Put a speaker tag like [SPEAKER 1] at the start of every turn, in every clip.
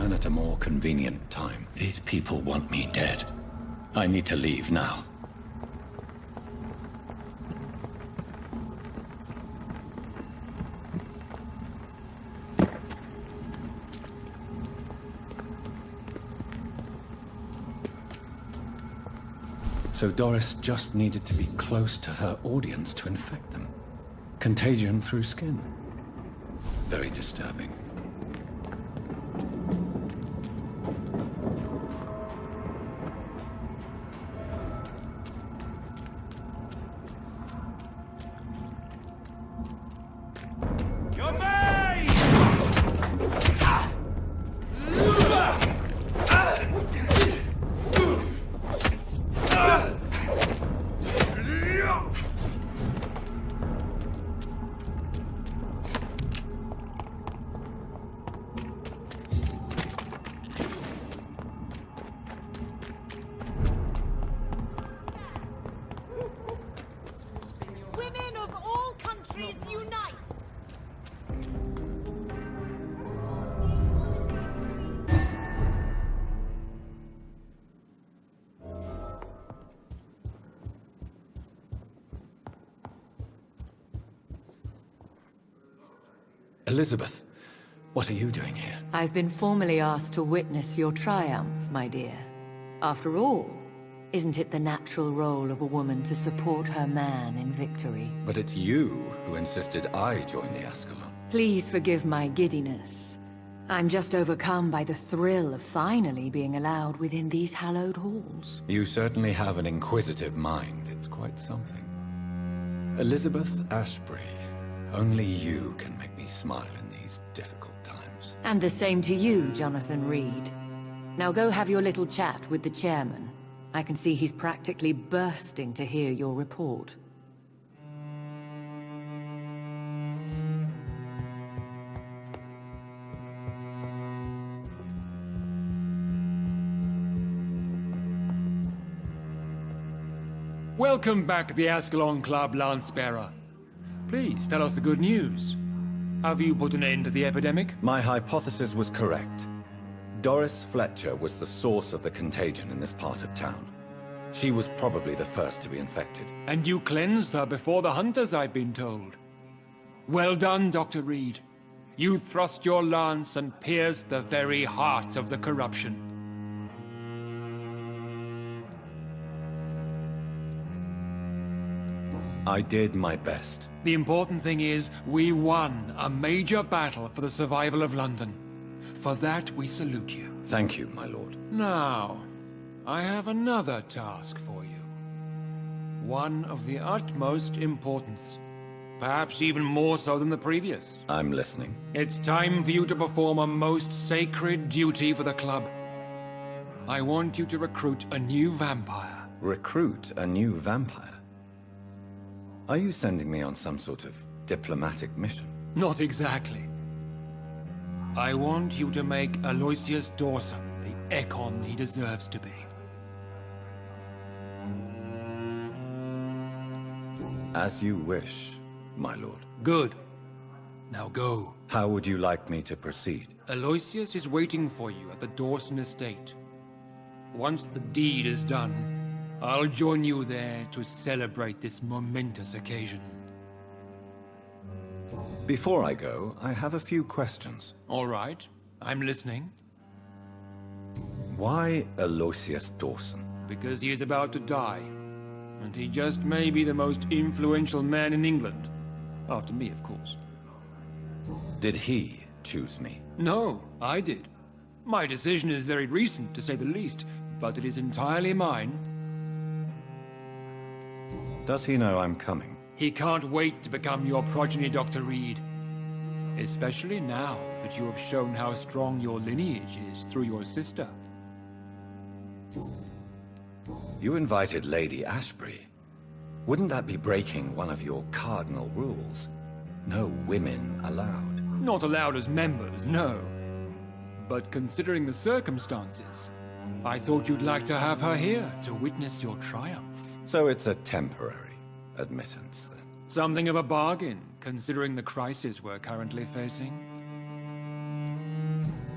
[SPEAKER 1] return at a more convenient time. These people want me dead. I need to leave now. So Doris just needed to be close to her audience to infect them. Contagion through skin. Very disturbing. Elizabeth, what are you doing here?
[SPEAKER 2] I've been formally asked to witness your triumph, my dear. After all, isn't it the natural role of a woman to support her man in victory?
[SPEAKER 1] But it's you who insisted I join the Ascalon.
[SPEAKER 2] Please forgive my giddiness. I'm just overcome by the thrill of finally being allowed within these hallowed halls.
[SPEAKER 1] You certainly have an inquisitive mind. It's quite something. Elizabeth Ashbury, only you can make me smile in these difficult times.
[SPEAKER 2] And the same to you, Jonathan Reed. Now go have your little chat with the chairman. I can see he's practically bursting to hear your report.
[SPEAKER 3] Welcome back to the Ascalon Club, Lance-Bearer. Please, tell us the good news. Have you put an end to the epidemic?
[SPEAKER 1] My hypothesis was correct. Doris Fletcher was the source of the contagion in this part of town. She was probably the first to be infected.
[SPEAKER 3] And you cleansed her before the hunters, I've been told. Well done, Dr. Reed. You thrust your lance and pierced the very heart of the corruption.
[SPEAKER 1] I did my best.
[SPEAKER 3] The important thing is, we won a major battle for the survival of London. For that, we salute you.
[SPEAKER 1] Thank you, my lord.
[SPEAKER 3] Now, I have another task for you. One of the utmost importance. Perhaps even more so than the previous.
[SPEAKER 1] I'm listening.
[SPEAKER 3] It's time for you to perform a most sacred duty for the club. I want you to recruit a new vampire.
[SPEAKER 1] Recruit a new vampire? Are you sending me on some sort of diplomatic mission?
[SPEAKER 3] Not exactly. I want you to make Aloysius Dawson the Ekon he deserves to be.
[SPEAKER 1] As you wish, my lord.
[SPEAKER 3] Good. Now go.
[SPEAKER 1] How would you like me to proceed?
[SPEAKER 3] Aloysius is waiting for you at the Dawson estate. Once the deed is done, I'll join you there to celebrate this momentous occasion.
[SPEAKER 1] Before I go, I have a few questions.
[SPEAKER 3] All right, I'm listening.
[SPEAKER 1] Why Aloysius Dawson?
[SPEAKER 3] Because he is about to die, and he just may be the most influential man in England. After me, of course.
[SPEAKER 1] Did he choose me?
[SPEAKER 3] No, I did. My decision is very recent, to say the least, but it is entirely mine.
[SPEAKER 1] Does he know I'm coming?
[SPEAKER 3] He can't wait to become your progeny, Dr. Reed. Especially now that you have shown how strong your lineage is through your sister.
[SPEAKER 1] You invited Lady Ashbury. Wouldn't that be breaking one of your cardinal rules? No women allowed.
[SPEAKER 3] Not allowed as members, no. But considering the circumstances, I thought you'd like to have her here to witness your triumph.
[SPEAKER 1] So it's a temporary admittance, then?
[SPEAKER 3] Something of a bargain, considering the crisis we're currently facing.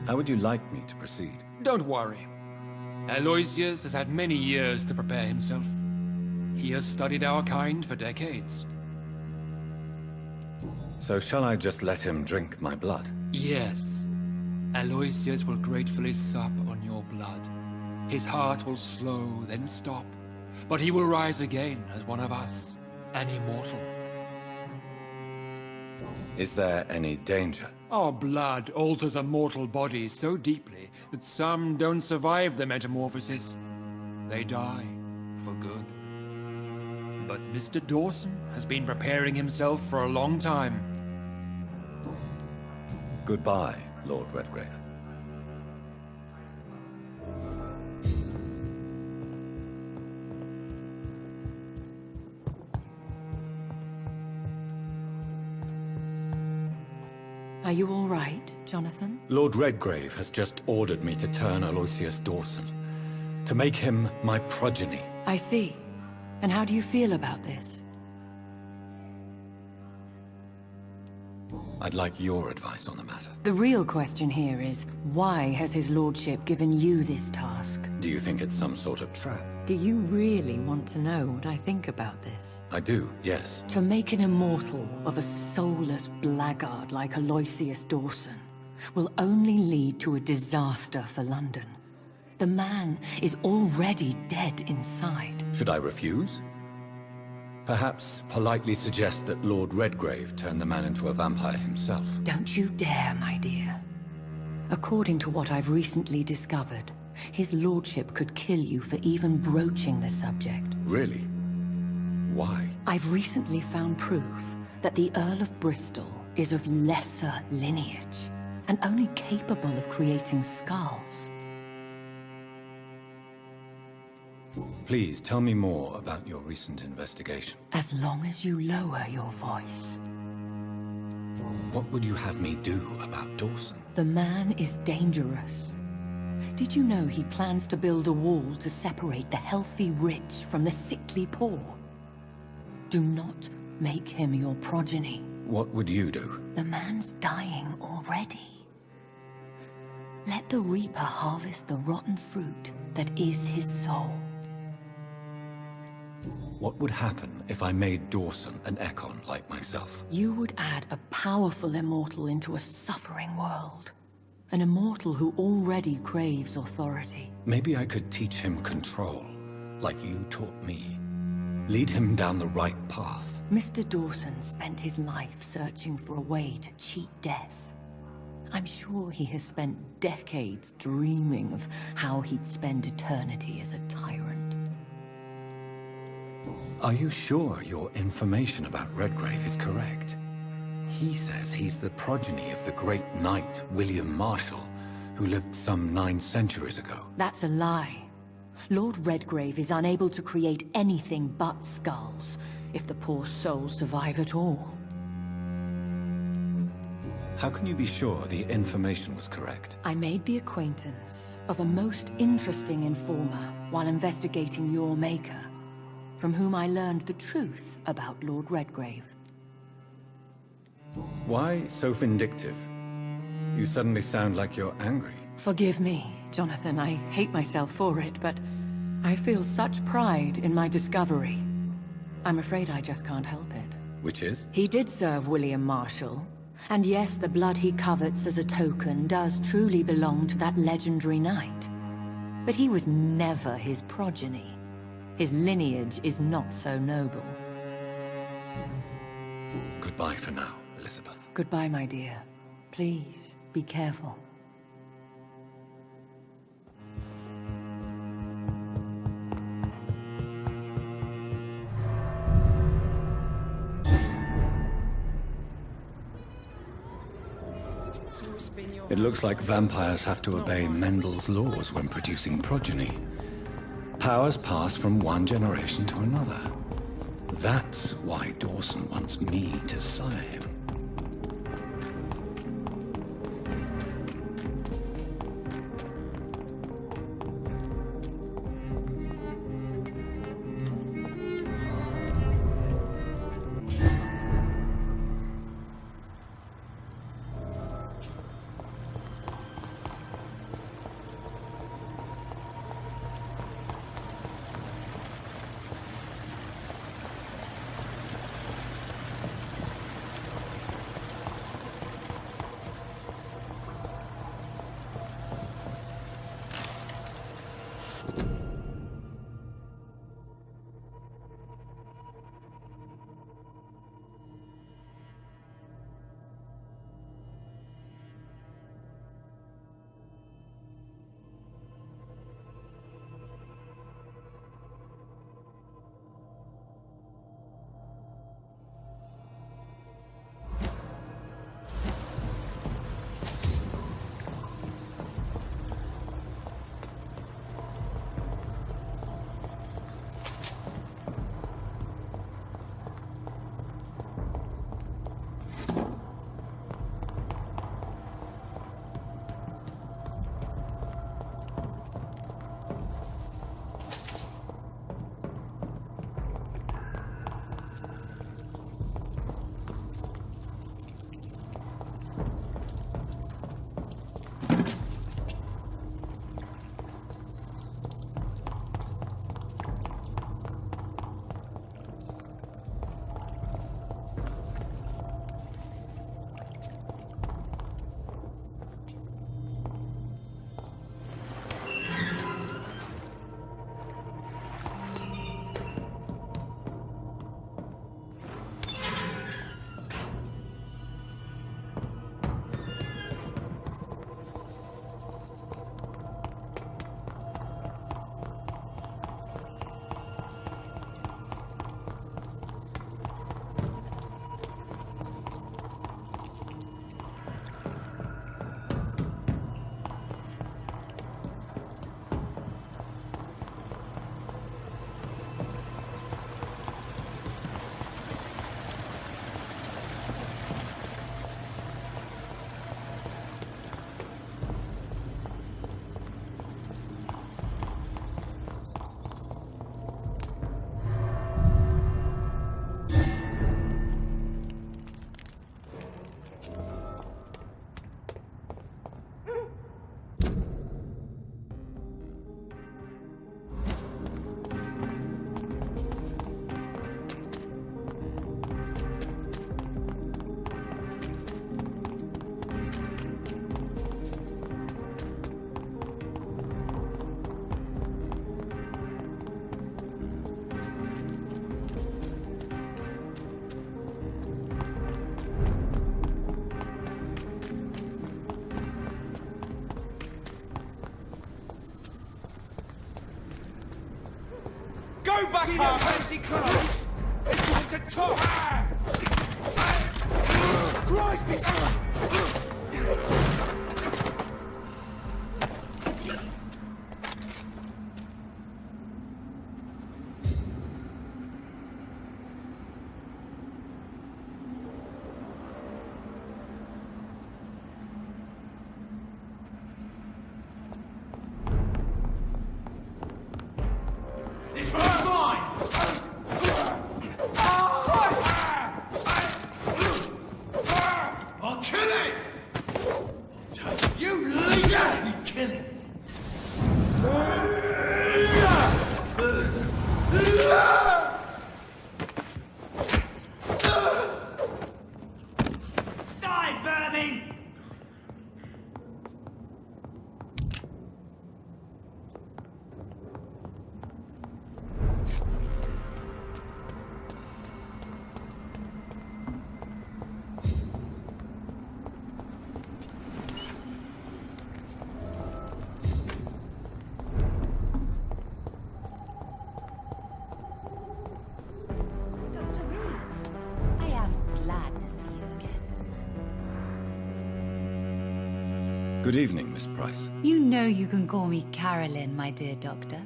[SPEAKER 1] How would you like me to proceed?
[SPEAKER 3] Don't worry. Aloysius has had many years to prepare himself. He has studied our kind for decades.
[SPEAKER 1] So shall I just let him drink my blood?
[SPEAKER 3] Yes. Aloysius will gratefully sup on your blood. His heart will slow, then stop. But he will rise again as one of us, an immortal.
[SPEAKER 1] Is there any danger?
[SPEAKER 3] Our blood alters a mortal body so deeply that some don't survive the metamorphosis. They die for good. But Mr. Dawson has been preparing himself for a long time.
[SPEAKER 1] Goodbye, Lord Redgrave.
[SPEAKER 2] Are you all right, Jonathan?
[SPEAKER 1] Lord Redgrave has just ordered me to turn Aloysius Dawson, to make him my progeny.
[SPEAKER 2] I see. And how do you feel about this?
[SPEAKER 1] I'd like your advice on the matter.
[SPEAKER 2] The real question here is, why has his lordship given you this task?
[SPEAKER 1] Do you think it's some sort of trap?
[SPEAKER 2] Do you really want to know what I think about this?
[SPEAKER 1] I do, yes.
[SPEAKER 2] To make an immortal of a soulless blackguard like Aloysius Dawson will only lead to a disaster for London. The man is already dead inside.
[SPEAKER 1] Should I refuse? Perhaps politely suggest that Lord Redgrave turn the man into a vampire himself.
[SPEAKER 2] Don't you dare, my dear. According to what I've recently discovered, his lordship could kill you for even broaching the subject.
[SPEAKER 1] Really? Why?
[SPEAKER 2] I've recently found proof that the Earl of Bristol is of lesser lineage and only capable of creating skulls.
[SPEAKER 1] Please tell me more about your recent investigation.
[SPEAKER 2] As long as you lower your voice.
[SPEAKER 1] What would you have me do about Dawson?
[SPEAKER 2] The man is dangerous. Did you know he plans to build a wall to separate the healthy rich from the sickly poor? Do not make him your progeny.
[SPEAKER 1] What would you do?
[SPEAKER 2] The man's dying already. Let the Reaper harvest the rotten fruit that is his soul.
[SPEAKER 1] What would happen if I made Dawson an Ekon like myself?
[SPEAKER 2] You would add a powerful immortal into a suffering world. An immortal who already craves authority.
[SPEAKER 1] Maybe I could teach him control, like you taught me. Lead him down the right path.
[SPEAKER 2] Mr. Dawson spent his life searching for a way to cheat death. I'm sure he has spent decades dreaming of how he'd spend eternity as a tyrant.
[SPEAKER 1] Are you sure your information about Redgrave is correct? He says he's the progeny of the great knight William Marshall, who lived some 9 centuries ago.
[SPEAKER 2] That's a lie. Lord Redgrave is unable to create anything but skulls, if the poor souls survive at all.
[SPEAKER 1] How can you be sure the information was correct?
[SPEAKER 2] I made the acquaintance of a most interesting informer while investigating your maker, from whom I learned the truth about Lord Redgrave.
[SPEAKER 1] Why so vindictive? You suddenly sound like you're angry.
[SPEAKER 2] Forgive me, Jonathan. I hate myself for it, but I feel such pride in my discovery. I'm afraid I just can't help it.
[SPEAKER 1] Which is?
[SPEAKER 2] He did serve William Marshall. And yes, the blood he covets as a token does truly belong to that legendary knight. But he was never his progeny. His lineage is not so noble.
[SPEAKER 1] Goodbye for now, Elizabeth.
[SPEAKER 2] Goodbye, my dear. Please, be careful.
[SPEAKER 1] It looks like vampires have to obey Mendel's laws when producing progeny. Powers pass from one generation to another. That's why Dawson wants me to sire him.
[SPEAKER 4] Go back up! Fancy clothes! This one's a top! Christ, this...
[SPEAKER 1] Good evening, Miss Price.
[SPEAKER 2] You know you can call me Carolyn, my dear doctor.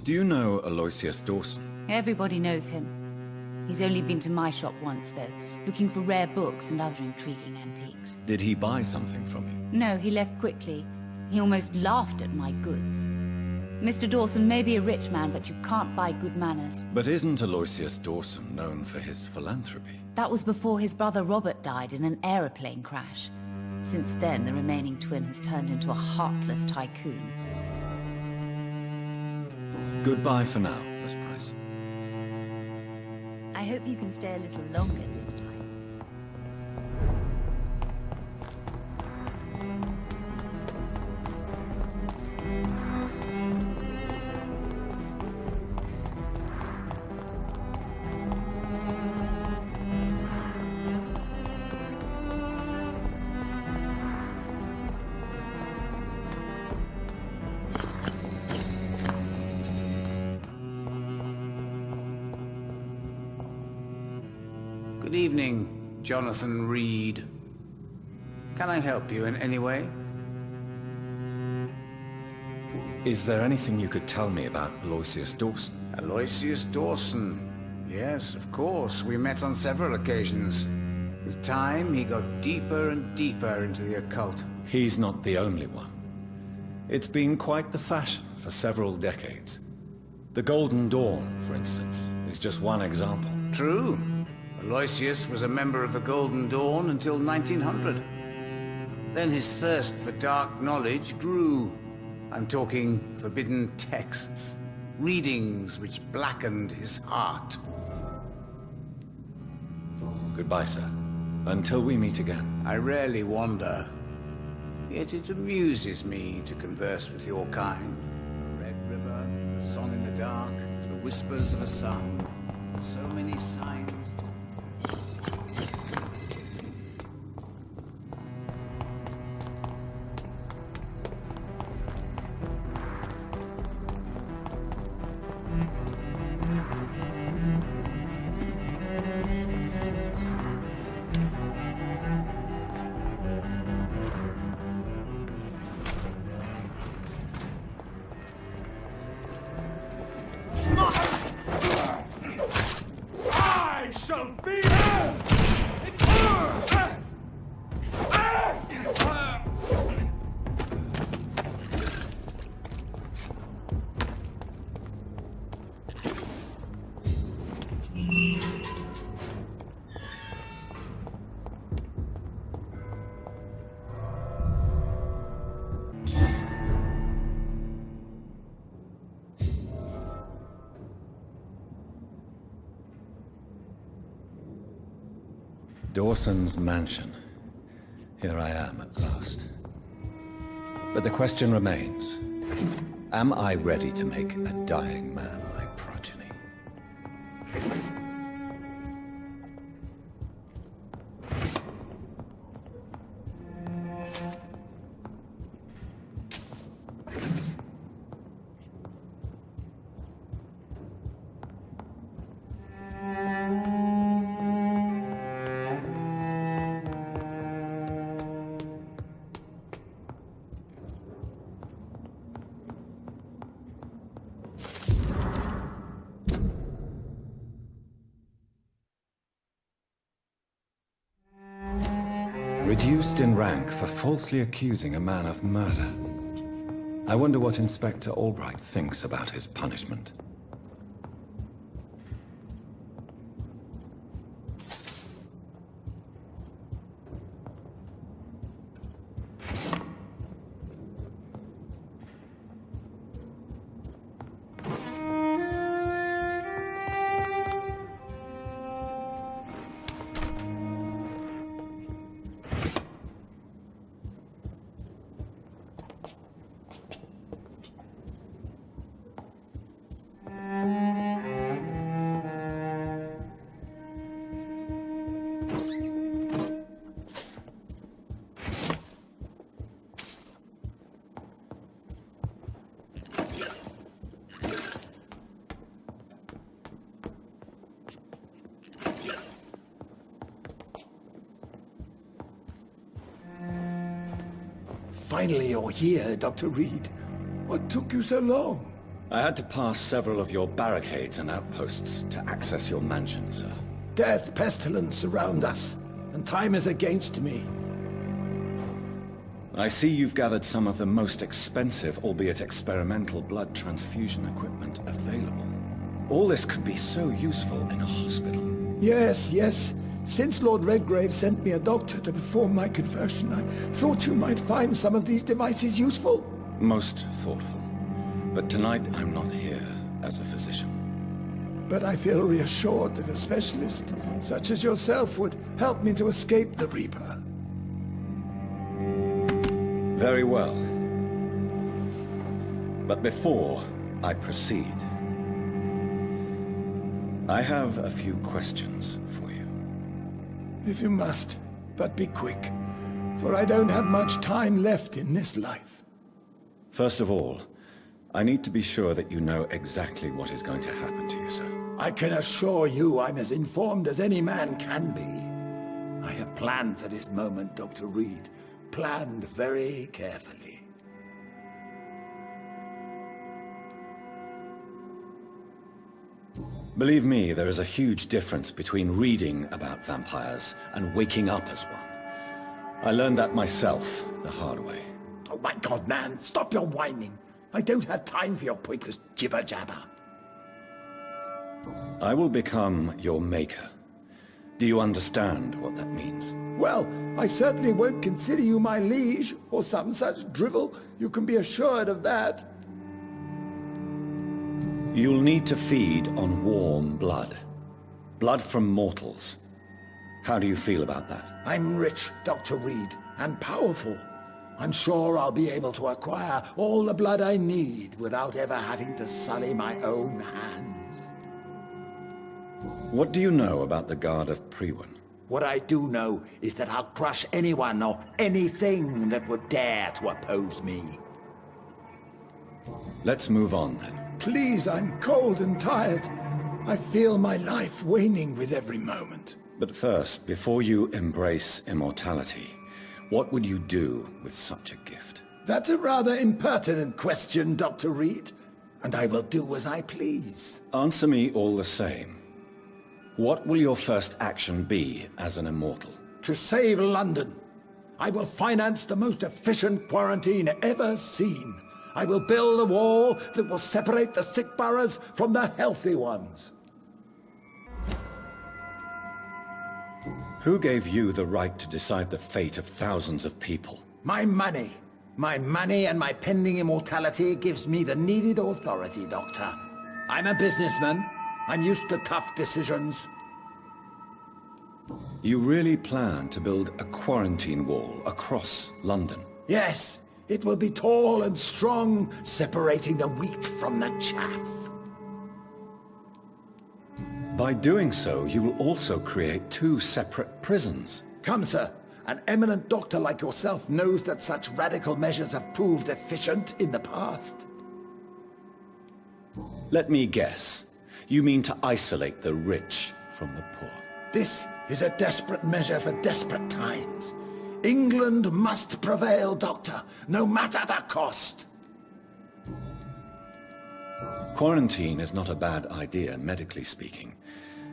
[SPEAKER 1] Do you know Aloysius Dawson?
[SPEAKER 2] Everybody knows him. He's only been to my shop once, though, looking for rare books and other intriguing antiques.
[SPEAKER 1] Did he buy something from you?
[SPEAKER 2] No, he left quickly. He almost laughed at my goods. Mr. Dawson may be a rich man, but you can't buy good manners.
[SPEAKER 1] But isn't Aloysius Dawson known for his philanthropy?
[SPEAKER 2] That was before his brother Robert died in an aeroplane crash. Since then, the remaining twin has turned into a heartless tycoon.
[SPEAKER 1] Goodbye for now, Miss Price.
[SPEAKER 2] I hope you can stay a little longer this time.
[SPEAKER 5] Good evening, Jonathan Reed. Can I help you in any way?
[SPEAKER 1] Is there anything you could tell me about Aloysius Dawson?
[SPEAKER 5] Aloysius Dawson. Yes, of course. We met on several occasions. With time, he got deeper and deeper into the occult.
[SPEAKER 1] He's not the only one. It's been quite the fashion for several decades. The Golden Dawn, for instance, is just one example.
[SPEAKER 5] True. Aloysius was a member of the Golden Dawn until 1900. Then his thirst for dark knowledge grew. I'm talking forbidden texts, readings which blackened his heart.
[SPEAKER 1] Goodbye, sir. Until we meet again.
[SPEAKER 5] I rarely wander, yet it amuses me to converse with your kind. The Red River, the song in the dark, the whispers of a sun. So many signs.
[SPEAKER 4] I shall be
[SPEAKER 1] Dawson's mansion. Here I am at last. But the question remains, am I ready to make a dying man my progeny? Reduced in rank for falsely accusing a man of murder. I wonder what Inspector Albright thinks about his punishment.
[SPEAKER 6] Finally you're here, Dr. Reed. What took you so long?
[SPEAKER 1] I had to pass several of your barricades and outposts to access your mansion, sir.
[SPEAKER 6] Death, pestilence surround us, and time is against me.
[SPEAKER 1] I see you've gathered some of the most expensive, albeit experimental, blood transfusion equipment available. All this could be so useful in a hospital.
[SPEAKER 6] Yes. Since Lord Redgrave sent me a doctor to perform my conversion, I thought you might find some of these devices useful.
[SPEAKER 1] Most thoughtful. But tonight I'm not here as a physician.
[SPEAKER 6] But I feel reassured that a specialist such as yourself would help me to escape the Reaper.
[SPEAKER 1] Very well. But before I proceed, I have a few questions for you.
[SPEAKER 6] If you must, but be quick, for I don't have much time left in this life.
[SPEAKER 1] First of all, I need to be sure that you know exactly what is going to happen to you, sir.
[SPEAKER 6] I can assure you I'm as informed as any man can be. I have planned for this moment, Dr. Reed. Planned very carefully.
[SPEAKER 1] Believe me, there is a huge difference between reading about vampires and waking up as one. I learned that myself the hard way.
[SPEAKER 6] Oh my God, man, stop your whining. I don't have time for your pointless jibber-jabber.
[SPEAKER 1] I will become your maker. Do you understand what that means?
[SPEAKER 6] Well, I certainly won't consider you my liege, or some such drivel. You can be assured of that.
[SPEAKER 1] You'll need to feed on warm blood. Blood from mortals. How do you feel about that?
[SPEAKER 6] I'm rich, Dr. Reed, and powerful. I'm sure I'll be able to acquire all the blood I need without ever having to sully my own hands.
[SPEAKER 1] What do you know about the Guard of Priwen?
[SPEAKER 6] What I do know is that I'll crush anyone or anything that would dare to oppose me.
[SPEAKER 1] Let's move on then.
[SPEAKER 6] Please, I'm cold and tired. I feel my life waning with every moment.
[SPEAKER 1] But first, before you embrace immortality, what would you do with such a gift?
[SPEAKER 6] That's a rather impertinent question, Dr. Reed, and I will do as I please.
[SPEAKER 1] Answer me all the same. What will your first action be as an immortal?
[SPEAKER 6] To save London, I will finance the most efficient quarantine ever seen. I will build a wall that will separate the sick boroughs from the healthy ones.
[SPEAKER 1] Who gave you the right to decide the fate of thousands of people?
[SPEAKER 6] My money. My money and my pending immortality gives me the needed authority, Doctor. I'm a businessman. I'm used to tough decisions.
[SPEAKER 1] You really plan to build a quarantine wall across London?
[SPEAKER 6] Yes, it will be tall and strong, separating the wheat from the chaff.
[SPEAKER 1] By doing so, you will also create 2 separate prisons.
[SPEAKER 6] Come, sir. An eminent doctor like yourself knows that such radical measures have proved efficient in the past.
[SPEAKER 1] Let me guess. You mean to isolate the rich from the poor?
[SPEAKER 6] This is a desperate measure for desperate times. England must prevail, Doctor, no matter the cost.
[SPEAKER 1] Quarantine is not a bad idea, medically speaking.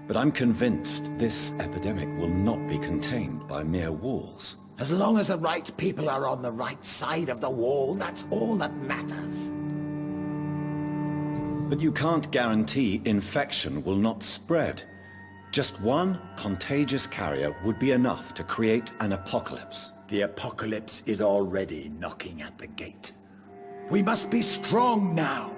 [SPEAKER 1] But I'm convinced this epidemic will not be contained by mere walls.
[SPEAKER 6] As long as the right people are on the right side of the wall, that's all that matters.
[SPEAKER 1] But you can't guarantee infection will not spread. Just one contagious carrier would be enough to create an apocalypse.
[SPEAKER 6] The apocalypse is already knocking at the gate. We must be strong now.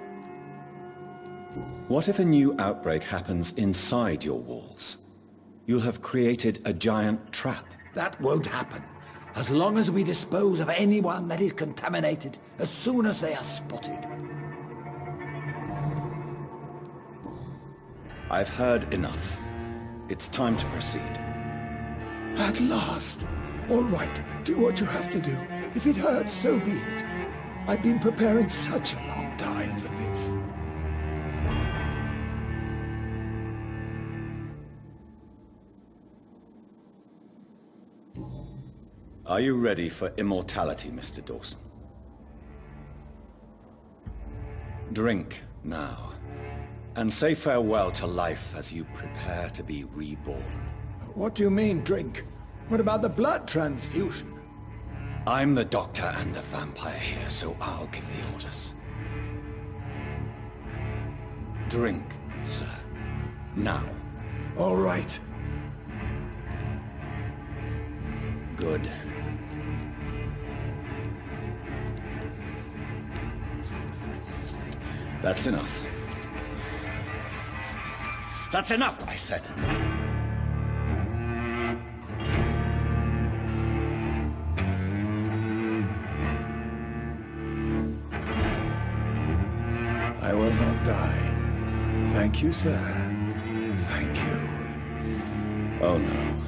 [SPEAKER 1] What if a new outbreak happens inside your walls? You'll have created a giant trap.
[SPEAKER 6] That won't happen. As long as we dispose of anyone that is contaminated as soon as they are spotted.
[SPEAKER 1] I've heard enough. It's time to proceed.
[SPEAKER 6] At last. All right, do what you have to do. If it hurts, so be it. I've been preparing such a long time for this.
[SPEAKER 1] Are you ready for immortality, Mr. Dawson? Drink now, and say farewell to life as you prepare to be reborn.
[SPEAKER 6] What do you mean, drink? What about the blood transfusion?
[SPEAKER 1] I'm the doctor and the vampire here, so I'll give the orders. Drink, sir. Now.
[SPEAKER 6] All right.
[SPEAKER 1] Good. That's enough. That's enough, I said.
[SPEAKER 6] I will not die. Thank you, sir. Thank you.
[SPEAKER 1] Oh no.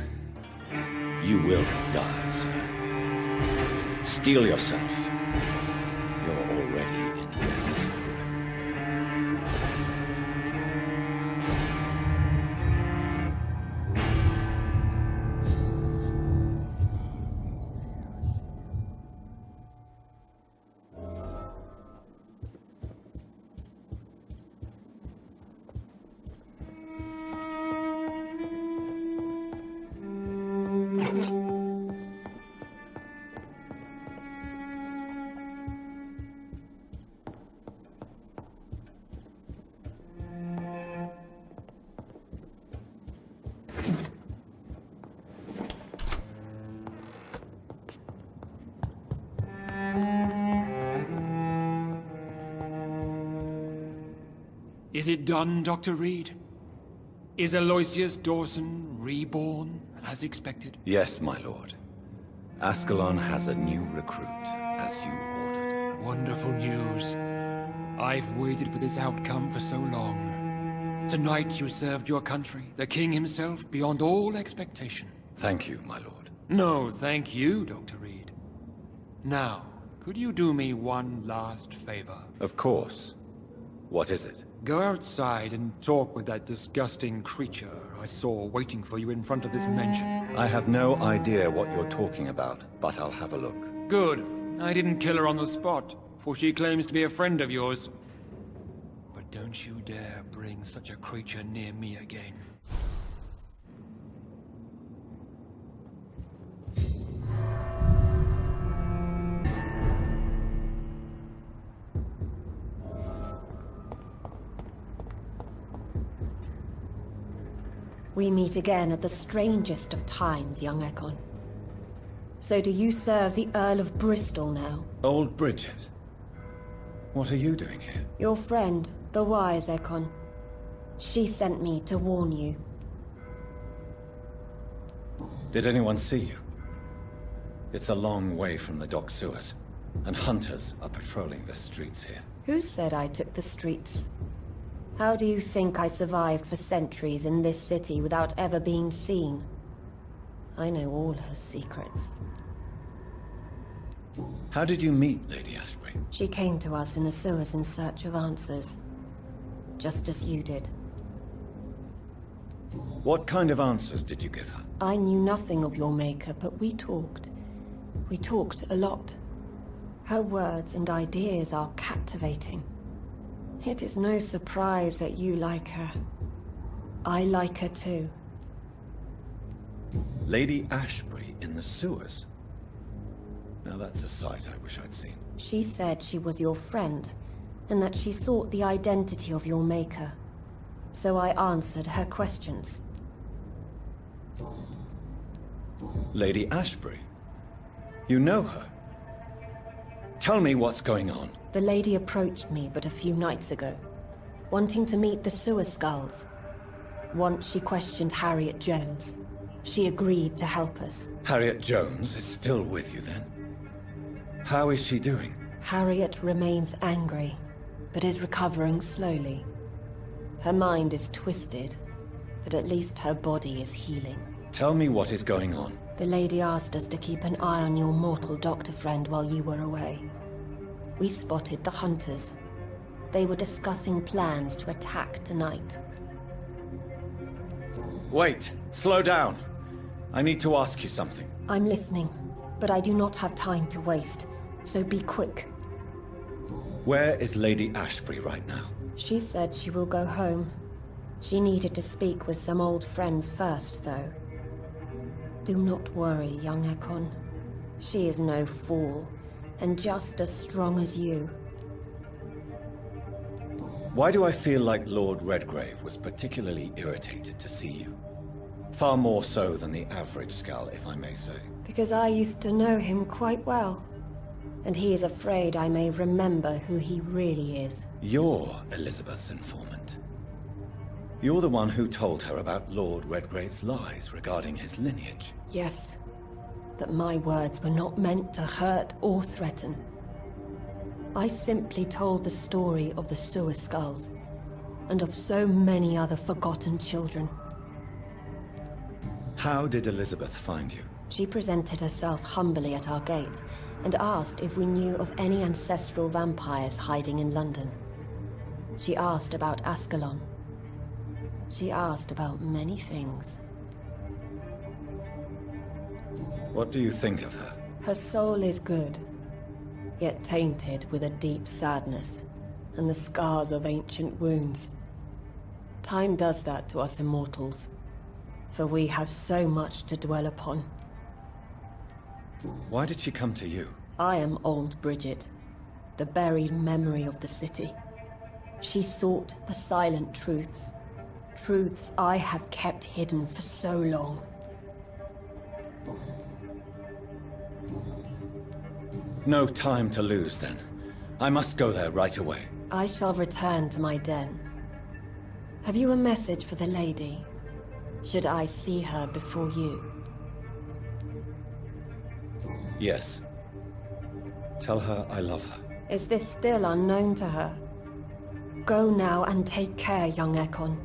[SPEAKER 1] You will die, sir. Steel yourself. You're already in death's grip.
[SPEAKER 3] Is it done, Dr. Reed? Is Aloysius Dawson reborn, as expected?
[SPEAKER 1] Yes, my lord. Ascalon has a new recruit, as you ordered.
[SPEAKER 3] Wonderful news. I've waited for this outcome for so long. Tonight you served your country, the king himself, beyond all expectation.
[SPEAKER 1] Thank you, my lord.
[SPEAKER 3] No, thank you, Dr. Reed. Now, could you do me one last favor?
[SPEAKER 1] Of course. What is it?
[SPEAKER 3] Go outside and talk with that disgusting creature I saw waiting for you in front of this mansion.
[SPEAKER 1] I have no idea what you're talking about, but I'll have a look.
[SPEAKER 3] Good. I didn't kill her on the spot, for she claims to be a friend of yours. But don't you dare bring such a creature near me again.
[SPEAKER 7] We meet again at the strangest of times, young Ekon. So do you serve the Earl of Bristol now?
[SPEAKER 1] Old Bridget. What are you doing here?
[SPEAKER 7] Your friend, the wise Ekon. She sent me to warn you.
[SPEAKER 1] Did anyone see you? It's a long way from the dock sewers, and hunters are patrolling the streets here.
[SPEAKER 7] Who said I took the streets? How do you think I survived for centuries in this city without ever being seen? I know all her secrets.
[SPEAKER 1] How did you meet Lady Ashbury?
[SPEAKER 7] She came to us in the sewers in search of answers. Just as you did.
[SPEAKER 1] What kind of answers did you give her?
[SPEAKER 7] I knew nothing of your maker, but we talked. We talked a lot. Her words and ideas are captivating. It is no surprise that you like her. I like her too.
[SPEAKER 1] Lady Ashbury in the sewers? Now that's a sight I wish I'd seen.
[SPEAKER 7] She said she was your friend, and that she sought the identity of your maker. So I answered her questions.
[SPEAKER 1] Lady Ashbury? You know her? Tell me what's going on.
[SPEAKER 7] The lady approached me but a few nights ago, wanting to meet the sewer skulls. Once she questioned Harriet Jones. She agreed to help us.
[SPEAKER 1] Harriet Jones is still with you then? How is she doing?
[SPEAKER 7] Harriet remains angry, but is recovering slowly. Her mind is twisted, but at least her body is healing.
[SPEAKER 1] Tell me what is going on.
[SPEAKER 7] The lady asked us to keep an eye on your mortal doctor friend while you were away. We spotted the hunters. They were discussing plans to attack tonight.
[SPEAKER 1] Wait! Slow down! I need to ask you something.
[SPEAKER 7] I'm listening, but I do not have time to waste, so be quick.
[SPEAKER 1] Where is Lady Ashbury right now?
[SPEAKER 7] She said she will go home. She needed to speak with some old friends first, though. Do not worry, young Ekon. She is no fool, and just as strong as you.
[SPEAKER 1] Why do I feel like Lord Redgrave was particularly irritated to see you? Far more so than the average Skull, if I may say.
[SPEAKER 7] Because I used to know him quite well. And he is afraid I may remember who he really is.
[SPEAKER 1] You're Elizabeth's informant. You're the one who told her about Lord Redgrave's lies regarding his lineage.
[SPEAKER 7] Yes, but my words were not meant to hurt or threaten. I simply told the story of the sewer skulls, and of so many other forgotten children.
[SPEAKER 1] How did Elizabeth find you?
[SPEAKER 7] She presented herself humbly at our gate, and asked if we knew of any ancestral vampires hiding in London. She asked about Ascalon. She asked about many things.
[SPEAKER 1] What do you think of her?
[SPEAKER 7] Her soul is good, yet tainted with a deep sadness, and the scars of ancient wounds. Time does that to us immortals, for we have so much to dwell upon.
[SPEAKER 1] Why did she come to you?
[SPEAKER 7] I am old Bridget, the buried memory of the city. She sought the silent truths, truths I have kept hidden for so long.
[SPEAKER 1] No time to lose, then. I must go there right away.
[SPEAKER 7] I shall return to my den. Have you a message for the lady? Should I see her before you?
[SPEAKER 1] Yes. Tell her I love her.
[SPEAKER 7] Is this still unknown to her? Go now and take care, young Ekon,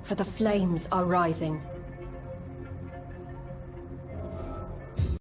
[SPEAKER 7] for the flames are rising.